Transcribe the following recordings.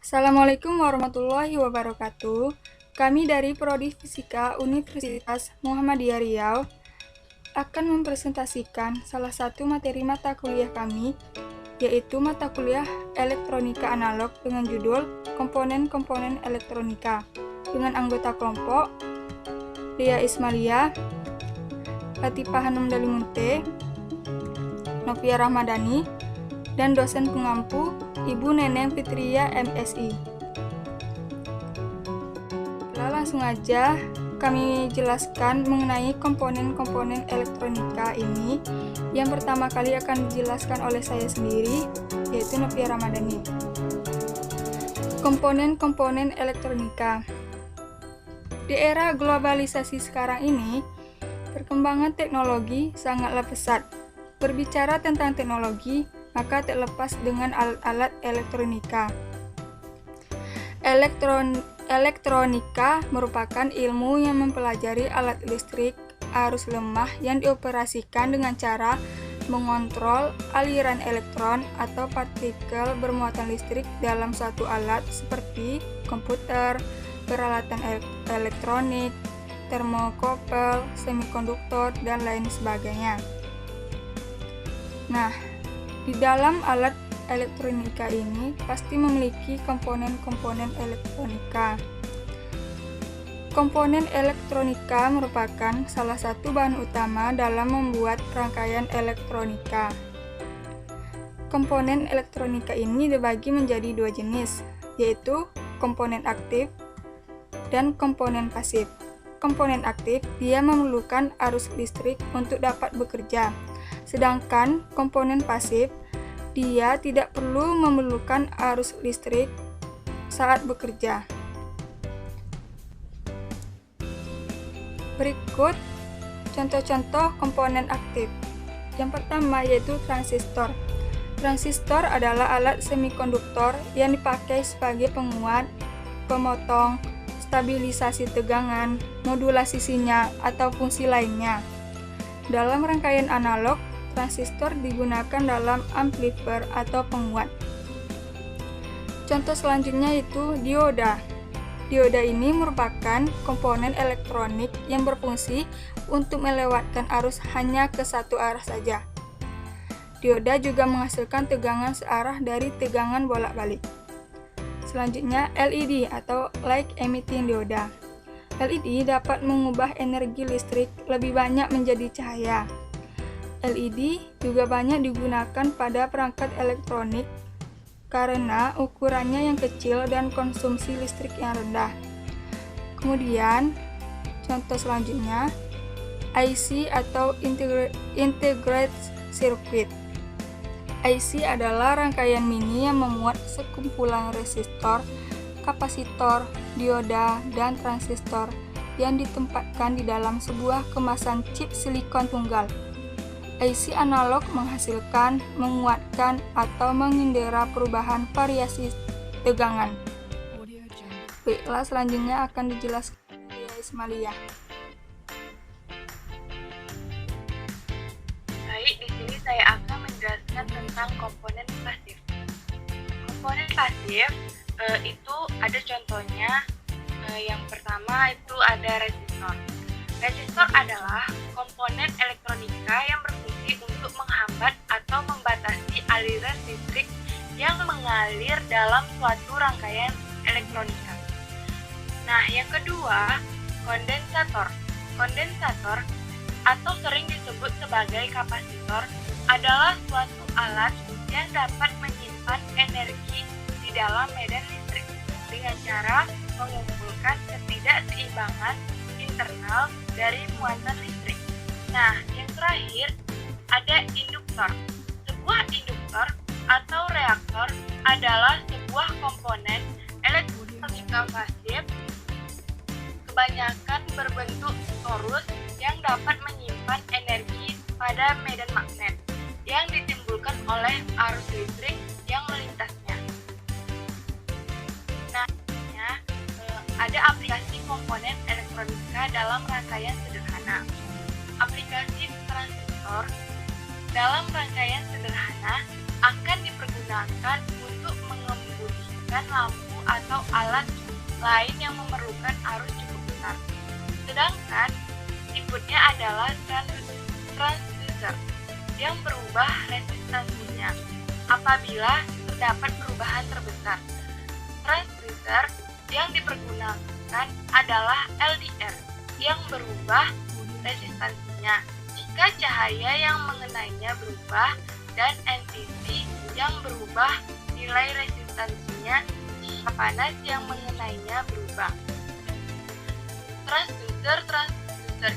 Assalamualaikum warahmatullahi wabarakatuh. Kami dari Prodi Fisika Universitas Muhammadiyah Riau akan mempresentasikan salah satu materi mata kuliah kami, yaitu mata kuliah Elektronika Analog dengan judul Komponen-komponen Elektronika, dengan anggota kelompok Lia Ismalia, Latifah Hanum Dalimunte, Novia Rahmadani, dan dosen pengampu Ibu Neneng Fitria MSI. Langsung aja kami jelaskan mengenai komponen-komponen elektronika ini. Yang pertama kali akan dijelaskan oleh saya sendiri, yaitu Novia Rahmadani. Komponen-komponen elektronika. Di era globalisasi sekarang ini, perkembangan teknologi sangatlah pesat. Berbicara tentang teknologi, maka tak lepas dengan alat-alat elektronika. Elektronika merupakan ilmu yang mempelajari alat listrik arus lemah yang dioperasikan dengan cara mengontrol aliran elektron atau partikel bermuatan listrik dalam suatu alat seperti komputer, peralatan elektronik, termokouple, semikonduktor, dan lain sebagainya. Nah, di dalam alat elektronika ini pasti memiliki komponen-komponen elektronika. Komponen elektronika merupakan salah satu bahan utama dalam membuat rangkaian elektronika. Komponen elektronika ini dibagi menjadi dua jenis, yaitu komponen aktif dan komponen pasif. Komponen aktif, dia memerlukan arus listrik untuk dapat bekerja. Sedangkan komponen pasif, dia tidak perlu memerlukan arus listrik saat bekerja. Berikut contoh-contoh komponen aktif. Yang pertama yaitu transistor. Transistor adalah alat semikonduktor yang dipakai sebagai penguat, pemotong, stabilisasi tegangan, modulasi sinyal, atau fungsi lainnya. Dalam rangkaian analog, transistor digunakan dalam amplifier atau penguat. Contoh selanjutnya yaitu dioda. Dioda ini merupakan komponen elektronik yang berfungsi untuk melewatkan arus hanya ke satu arah saja. Dioda juga menghasilkan tegangan searah dari tegangan bolak-balik. Selanjutnya LED atau light emitting dioda. LED dapat mengubah energi listrik lebih banyak menjadi cahaya. LED juga banyak digunakan pada perangkat elektronik karena ukurannya yang kecil dan konsumsi listrik yang rendah. Kemudian, contoh selanjutnya, IC atau Integrated Circuit. IC adalah rangkaian mini yang memuat sekumpulan resistor, kapasitor, dioda, dan transistor yang ditempatkan di dalam sebuah kemasan chip silikon tunggal. IC analog menghasilkan, menguatkan, atau mengendera perubahan variasi tegangan. Baiklah, selanjutnya akan dijelaskan oleh Ismalia. Baik, di sini saya akan menjelaskan tentang komponen pasif. Komponen pasif itu ada contohnya. Yang pertama itu ada resistor. Resistor adalah komponen elektronika yang berfungsi untuk menghambat atau membatasi aliran listrik yang mengalir dalam suatu rangkaian elektronika. Nah, yang kedua, kondensator. Kondensator atau sering disebut sebagai kapasitor adalah suatu alat yang dapat menyimpan energi di dalam medan listrik dengan cara mengumpulkan ketidakseimbangan internal dari muatan listrik. Nah, yang terakhir ada induktor. Sebuah induktor atau reaktor adalah sebuah komponen elektronika pasif, kebanyakan berbentuk torus yang dapat menyimpan energi pada medan magnet yang ditimbulkan oleh arus listrik yang melintasnya. Nah, ada aplikasi komponen elektronika dalam rangkaian sederhana. Aplikasi transistor dalam rangkaian sederhana akan dipergunakan untuk mengembudikan lampu atau alat lain yang memerlukan arus cukup besar. Sedangkan inputnya adalah transducer yang berubah resistansinya apabila terdapat perubahan terbesar. Transducer yang dipergunakan adalah LDR yang berubah resistansinya jika cahaya yang mengenainya berubah dan NTC yang berubah nilai resistansinya jika panas yang mengenainya berubah. Transducer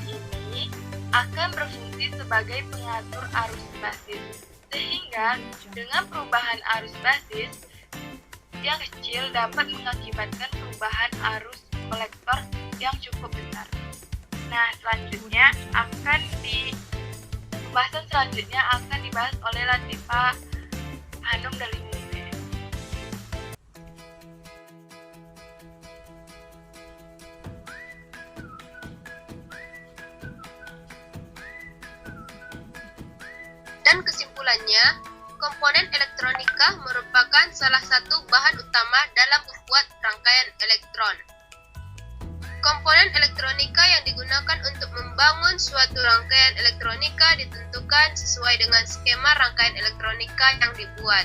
ini akan berfungsi sebagai pengatur arus basis, sehingga dengan perubahan arus basis yang kecil dapat mengakibatkan perubahan arus kolektor yang cukup besar. Nah, pembahasan selanjutnya akan dibahas oleh Latifah Hanum dari UNISE. Dan kesimpulannya, komponen elektronika merupakan salah satu bahan utama dalam membuat rangkaian elektron. Komponen elektronika yang digunakan untuk membangun suatu rangkaian elektronika ditentukan sesuai dengan skema rangkaian elektronika yang dibuat.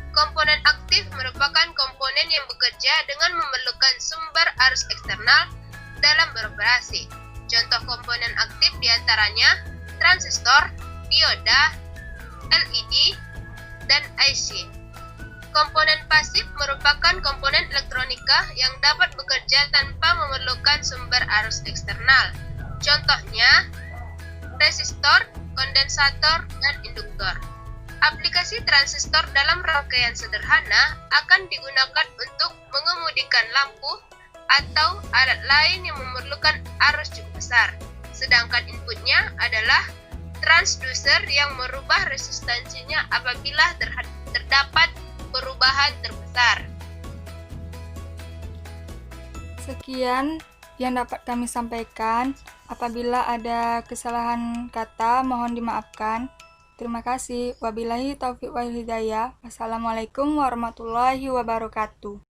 Komponen aktif merupakan komponen yang bekerja dengan memerlukan sumber arus eksternal dalam beroperasi. Contoh komponen aktif diantaranya transistor, dioda, LED, dan IC. Komponen pasif merupakan komponen elektronika yang dapat bekerja tanpa memerlukan sumber arus eksternal. Contohnya, resistor, kondensator, dan induktor. Aplikasi transistor dalam rangkaian sederhana akan digunakan untuk mengemudikan lampu atau alat lain yang memerlukan arus cukup besar. Sedangkan inputnya adalah transducer yang merubah resistansinya apabila terdapat perubahan terbesar. Sekian yang dapat kami sampaikan. Apabila ada kesalahan kata, mohon dimaafkan. Terima kasih. Wabillahi taufiq wal hidayah. Wassalamualaikum warahmatullahi wabarakatuh.